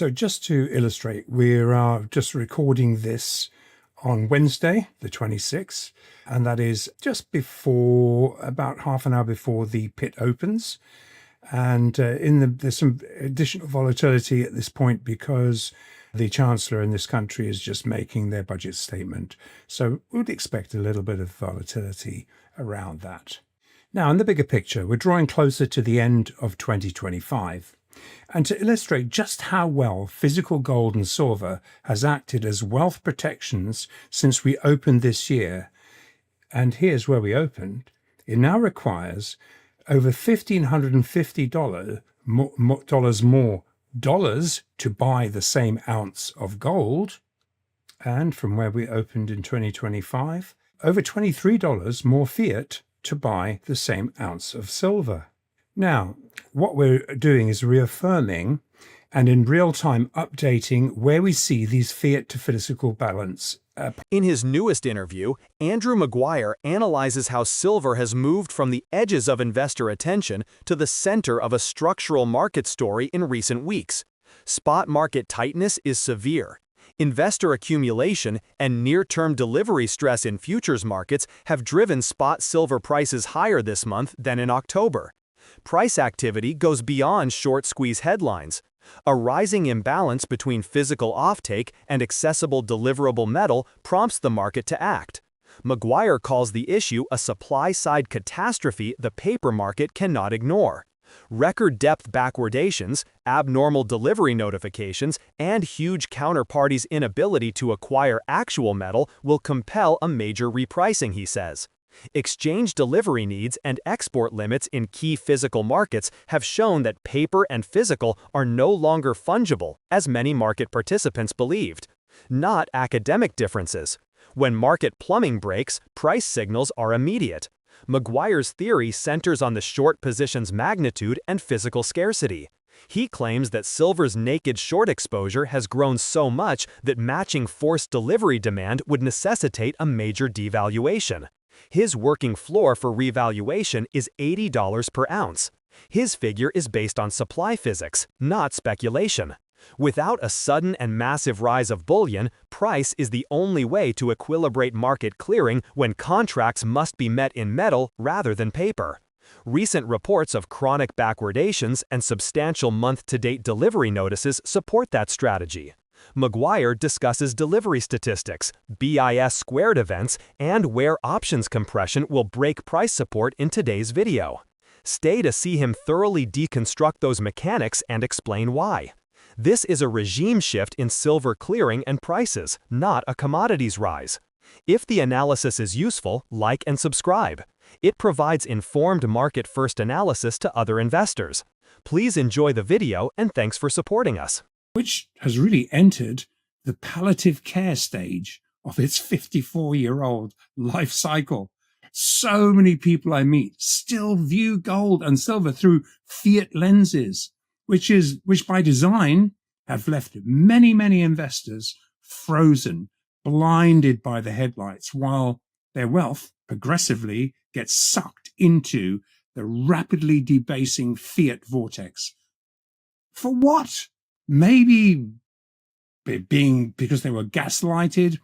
So just to illustrate, we're just recording this on Wednesday, the 26th, and that is just before, about half an hour before the pit opens. And there's some additional volatility at this point because the Chancellor in this country is just making their budget statement. So we would expect a little bit of volatility around that. Now, in the bigger picture, we're drawing closer to the end of 2025. And to illustrate just how well physical gold and silver has acted as wealth protections since we opened this year, and here's where we opened, it now requires over $1,550 more to buy the same ounce of gold. And from where we opened in 2025, over $23 more fiat to buy the same ounce of silver. Now, what we're doing is reaffirming and in real time updating where we see these fiat to physical balance. In his newest interview, Andrew Maguire analyzes how silver has moved from the edges of investor attention to the center of a structural market story in recent weeks. Spot market tightness is severe. Investor accumulation and near-term delivery stress in futures markets have driven spot silver prices higher this month than in October. Price activity goes beyond short squeeze headlines. A rising imbalance between physical offtake and accessible deliverable metal prompts the market to act. Maguire calls the issue a supply-side catastrophe the paper market cannot ignore. Record depth backwardations, abnormal delivery notifications, and huge counterparties' inability to acquire actual metal will compel a major repricing, he says. Exchange delivery needs and export limits in key physical markets have shown that paper and physical are no longer fungible, as many market participants believed. Not academic differences. When market plumbing breaks, price signals are immediate. Maguire's theory centers on the short position's magnitude and physical scarcity. He claims that silver's naked short exposure has grown so much that matching forced delivery demand would necessitate a major devaluation. His working floor for revaluation is $80 per ounce. His figure is based on supply physics, not speculation. Without a sudden and massive rise of bullion, price is the only way to equilibrate market clearing when contracts must be met in metal rather than paper. Recent reports of chronic backwardations and substantial month-to-date delivery notices support that strategy. Maguire discusses delivery statistics, BIS squared events, and where options compression will break price support in today's video. Stay to see him thoroughly deconstruct those mechanics and explain why. This is a regime shift in silver clearing and prices, not a commodities rise. If the analysis is useful, like and subscribe. It provides informed market-first analysis to other investors. Please enjoy the video and thanks for supporting us. Which has really entered the palliative care stage of its 54-year-old life cycle. So many people I meet still view gold and silver through fiat lenses, which by design have left many, many investors frozen, blinded by the headlights, while their wealth progressively gets sucked into the rapidly debasing fiat vortex. For what? Maybe because they were gaslighted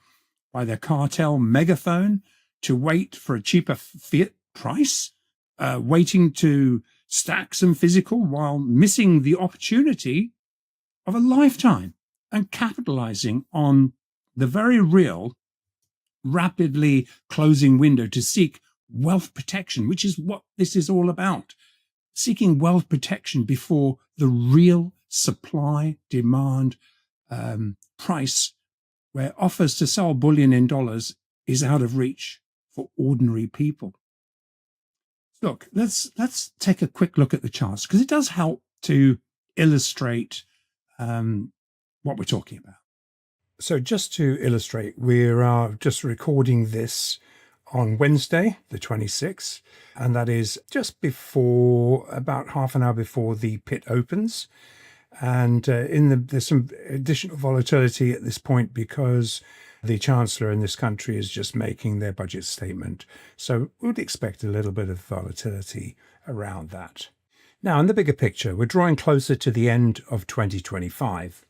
by their cartel megaphone to wait for a cheaper fiat price, waiting to stack some physical while missing the opportunity of a lifetime and capitalizing on the very real, rapidly closing window to seek wealth protection, which is what this is all about. Seeking wealth protection before the real supply, demand, price, where offers to sell bullion in dollars is out of reach for ordinary people. Look, let's take a quick look at the charts because it does help to illustrate what we're talking about. So just to illustrate, we're just recording this on Wednesday, the 26th, and that is just before, about half an hour before the pit opens. And there's some additional volatility at this point because the Chancellor in this country is just making their budget statement. So we would expect a little bit of volatility around that. Now, in the bigger picture, we're drawing closer to the end of 2025.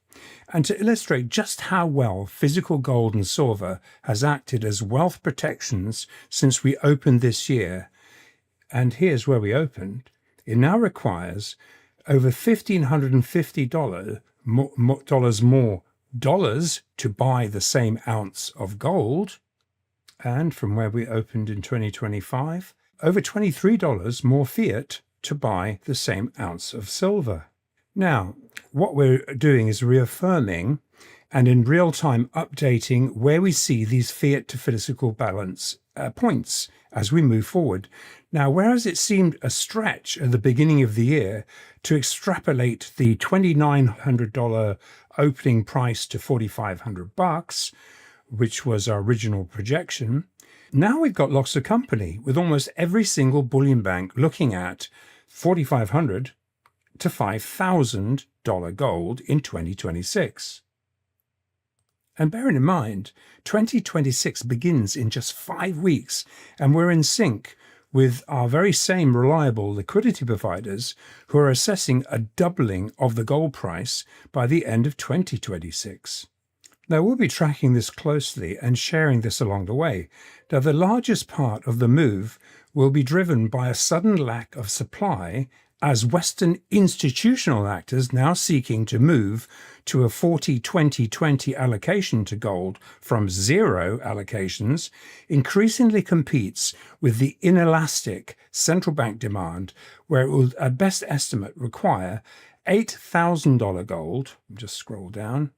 And to illustrate just how well physical gold and silver has acted as wealth protections since we opened this year, and here's where we opened, it now requires over $1,550 more to buy the same ounce of gold. And from where we opened in 2025, over $23 more fiat to buy the same ounce of silver. Now, what we're doing is reaffirming and in real time updating where we see these fiat to physical balance points as we move forward. Now, whereas it seemed a stretch at the beginning of the year to extrapolate the $2,900 opening price to $4,500, which was our original projection, now we've got lots of company with almost every single bullion bank looking at $4,500 to $5,000 gold in 2026. And bearing in mind, 2026 begins in just 5 weeks, and we're in sync with our very same reliable liquidity providers who are assessing a doubling of the gold price by the end of 2026. Now, we'll be tracking this closely and sharing this along the way. Now, the largest part of the move will be driven by a sudden lack of supply as Western institutional actors now seeking to move to a 40-20-20 allocation to gold from zero allocations increasingly competes with the inelastic central bank demand, where it will at best estimate require $8,000 gold, just scroll down,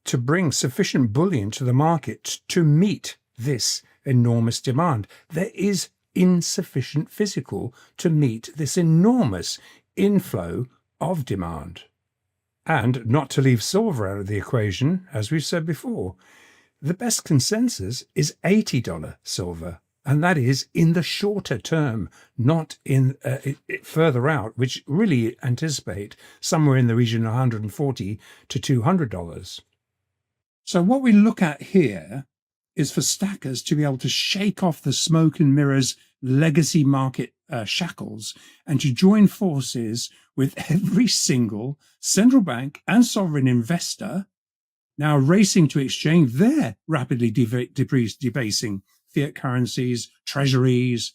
to bring sufficient bullion to the market to meet this enormous demand. There is insufficient physical to meet this enormous inflow of demand. And not to leave silver out of the equation, as we've said before, the best consensus is $80 silver, and that is in the shorter term, not in further out, which really anticipate somewhere in the region of $140 to $200. So what we look at here is for stackers to be able to shake off the smoke and mirrors legacy market shackles and to join forces with every single central bank and sovereign investor now racing to exchange their rapidly debasing fiat currencies, treasuries,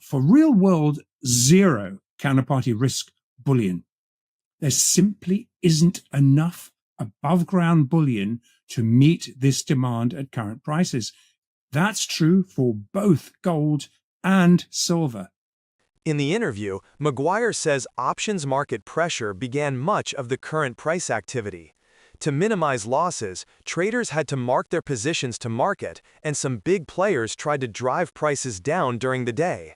for real world zero counterparty risk bullion. There simply isn't enough above ground bullion to meet this demand at current prices. That's true for both gold and silver. In the interview, Maguire says options market pressure began much of the current price activity. To minimize losses, traders had to mark their positions to market, and some big players tried to drive prices down during the day.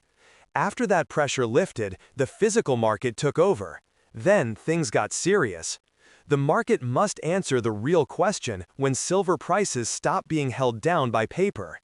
After that pressure lifted, the physical market took over. Then things got serious. The market must answer the real question when silver prices stop being held down by paper.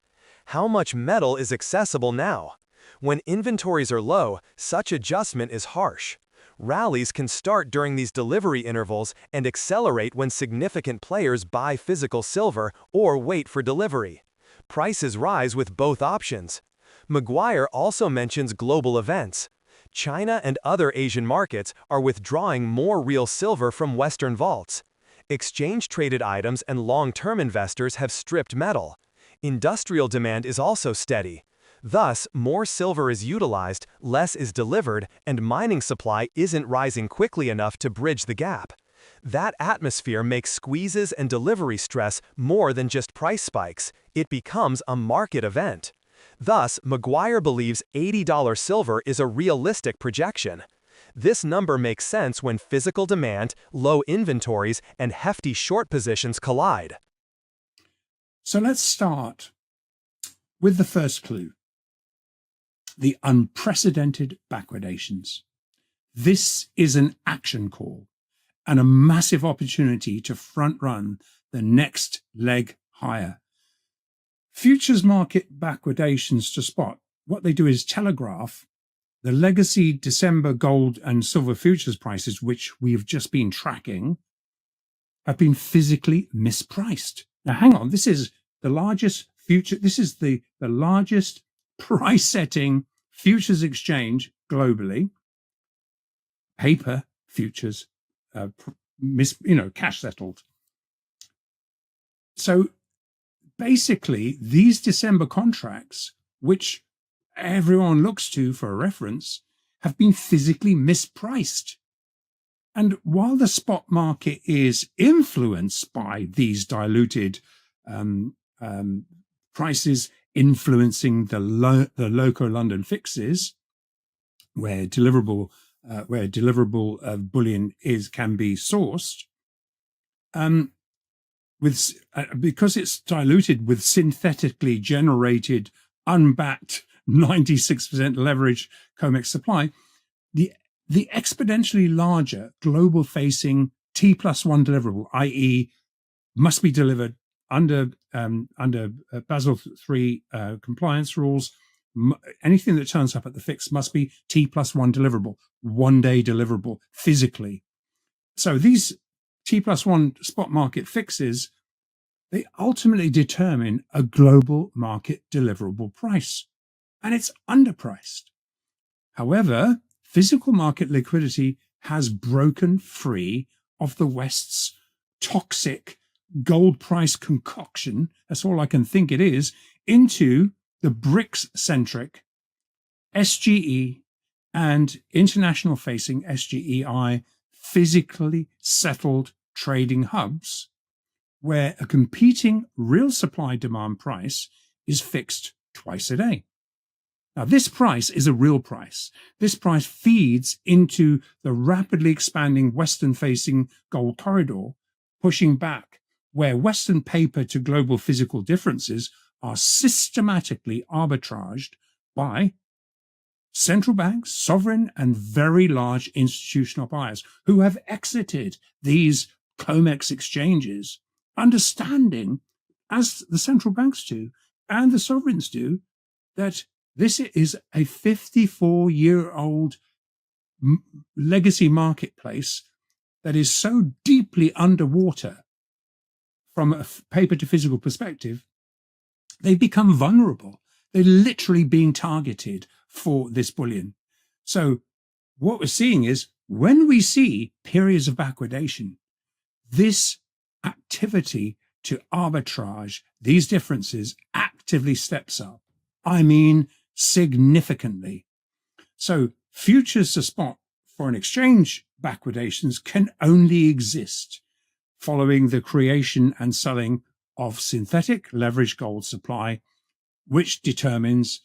How much metal is accessible now? When inventories are low, such adjustment is harsh. Rallies can start during these delivery intervals and accelerate when significant players buy physical silver or wait for delivery. Prices rise with both options. Maguire also mentions global events. China and other Asian markets are withdrawing more real silver from Western vaults. Exchange-traded items and long-term investors have stripped metal. Industrial demand is also steady. Thus, more silver is utilized, less is delivered, and mining supply isn't rising quickly enough to bridge the gap. That atmosphere makes squeezes and delivery stress more than just price spikes. It becomes a market event. Thus, Maguire believes $80 silver is a realistic projection. This number makes sense when physical demand, low inventories, and hefty short positions collide. So let's start with the first clue. The unprecedented backwardations. This is an action call and a massive opportunity to front run the next leg higher. Futures market backwardations to spot. What they do is telegraph the legacy December gold and silver futures prices, which we've just been tracking, have been physically mispriced. Now, hang on, this is the largest largest price-setting futures exchange globally, paper futures cash settled. So basically, these December contracts, which everyone looks to for a reference, have been physically mispriced. And while the spot market is influenced by these diluted prices influencing the local London fixes, where deliverable bullion can be sourced, because it's diluted with synthetically generated, unbacked 96% leverage COMEX supply, the exponentially larger global-facing T+1 deliverable, i.e., must be delivered under Basel III compliance rules. Anything that turns up at the fix must be T+1 deliverable, 1 day deliverable physically. So these T+1 spot market fixes, they ultimately determine a global market deliverable price, and it's underpriced. However, physical market liquidity has broken free of the West's toxic gold price concoction, that's all I can think it is, into the BRICS-centric SGE and international-facing SGEI physically settled trading hubs, where a competing real supply-demand price is fixed twice a day. Now, this price is a real price. This price feeds into the rapidly expanding Western-facing gold corridor, pushing back where Western paper to global physical differences are systematically arbitraged by central banks, sovereign, and very large institutional buyers who have exited these COMEX exchanges, understanding, as the central banks do and the sovereigns do, that this is a 54-year-old legacy marketplace that is so deeply underwater from a paper to physical perspective, they've become vulnerable. They're literally being targeted for this bullion. So what we're seeing is, when we see periods of backwardation, this activity to arbitrage these differences actively steps up. I mean, significantly. So futures to spot foreign exchange backwardations can only exist following the creation and selling of synthetic leveraged gold supply, which determines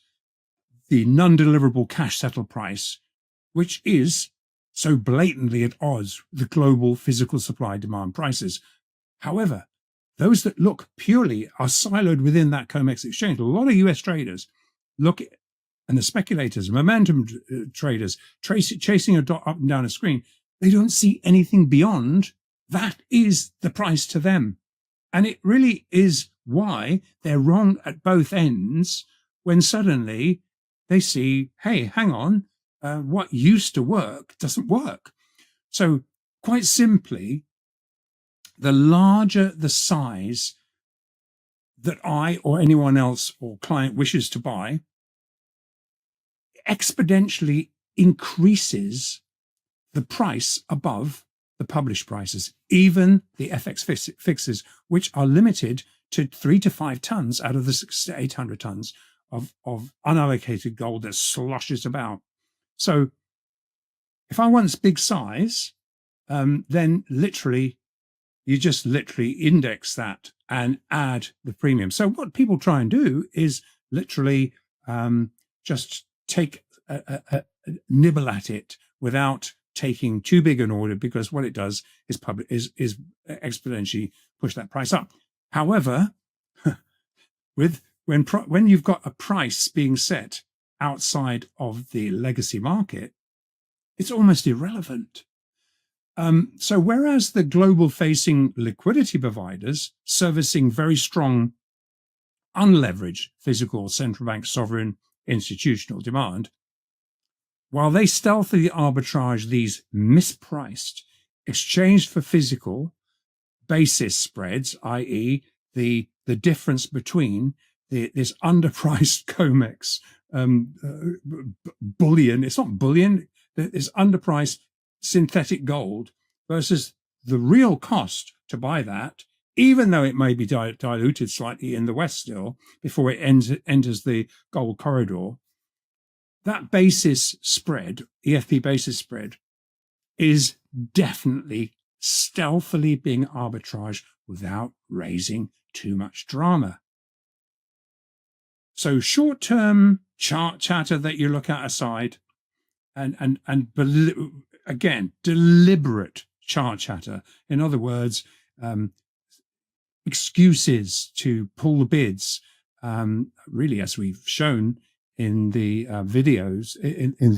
the non-deliverable cash settled price, which is so blatantly at odds with the global physical supply demand prices. However, those that look purely are siloed within that COMEX exchange. A lot of US traders look at, and the speculators, momentum traders, chasing a dot up and down a screen, they don't see anything beyond that is the price to them. And it really is why they're wrong at both ends when suddenly they see, hey, hang on, what used to work doesn't work. So quite simply, the larger the size that I or anyone else or client wishes to buy, exponentially increases the price above the published prices, even the FX fixes, which are limited to 3 to 5 tons out of the 600 to 800 tons of unallocated gold that sloshes about. So if I want big size, then literally, you just literally index that and add the premium. So what people try and do is literally just take a nibble at it without taking too big an order, because what it does is exponentially push that price up. However, when you've got a price being set outside of the legacy market, it's almost irrelevant. So whereas the global-facing liquidity providers servicing very strong unleveraged physical central bank sovereign institutional demand, while they stealthily arbitrage these mispriced exchange for physical basis spreads, i.e. the difference between this underpriced COMEX bullion, it's not bullion, this underpriced synthetic gold versus the real cost to buy that, even though it may be diluted slightly in the West still before it enters the gold corridor, that basis spread, EFP basis spread, is definitely stealthily being arbitraged without raising too much drama. So short-term chart chatter that you look at aside, and again, deliberate chart chatter. In other words, excuses to pull the bids. Really, as we've shown in the videos, in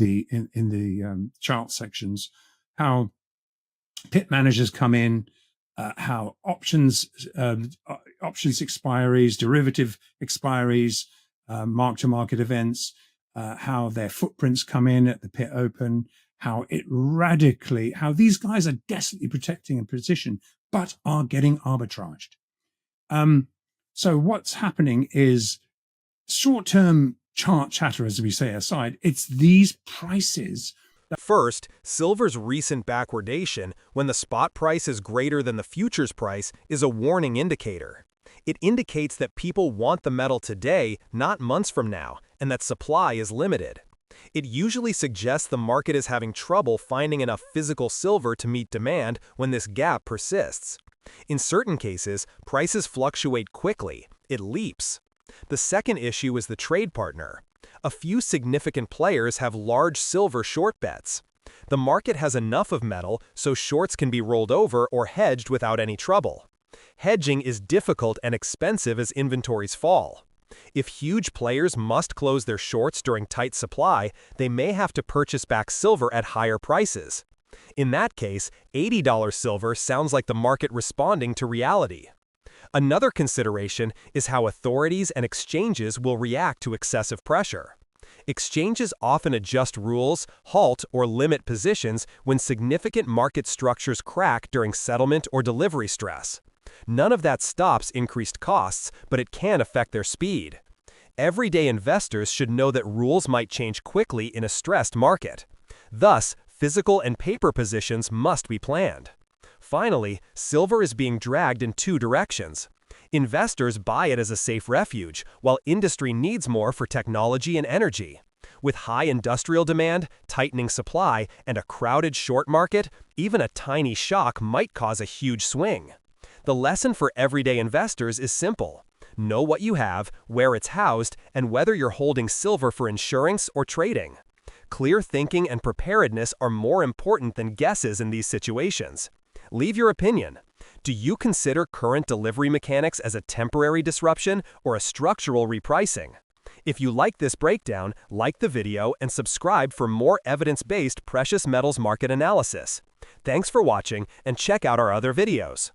the chart sections, how pit managers come in, how options expiries, derivative expiries, mark-to-market events, how their footprints come in at the pit open, how these guys are desperately protecting a position, but are getting arbitraged. So what's happening is short-term chart chatter, as we say aside, it's these prices. First, silver's recent backwardation, when the spot price is greater than the futures price, is a warning indicator. It indicates that people want the metal today, not months from now, and that supply is limited. It usually suggests the market is having trouble finding enough physical silver to meet demand when this gap persists. In certain cases, prices fluctuate quickly. It leaps. The second issue is the trade partner. A few significant players have large silver short bets. The market has enough of metal so shorts can be rolled over or hedged without any trouble. Hedging is difficult and expensive as inventories fall. If huge players must close their shorts during tight supply, they may have to purchase back silver at higher prices. In that case, $80 silver sounds like the market responding to reality. Another consideration is how authorities and exchanges will react to excessive pressure. Exchanges often adjust rules, halt, or limit positions when significant market structures crack during settlement or delivery stress. None of that stops increased costs, but it can affect their speed. Everyday investors should know that rules might change quickly in a stressed market. Thus, physical and paper positions must be planned. Finally, silver is being dragged in two directions. Investors buy it as a safe refuge, while industry needs more for technology and energy. With high industrial demand, tightening supply, and a crowded short market, even a tiny shock might cause a huge swing. The lesson for everyday investors is simple. Know what you have, where it's housed, and whether you're holding silver for insurance or trading. Clear thinking and preparedness are more important than guesses in these situations. Leave your opinion. Do you consider current delivery mechanics as a temporary disruption or a structural repricing? If you like this breakdown, like the video and subscribe for more evidence-based precious metals market analysis. Thanks for watching and check out our other videos.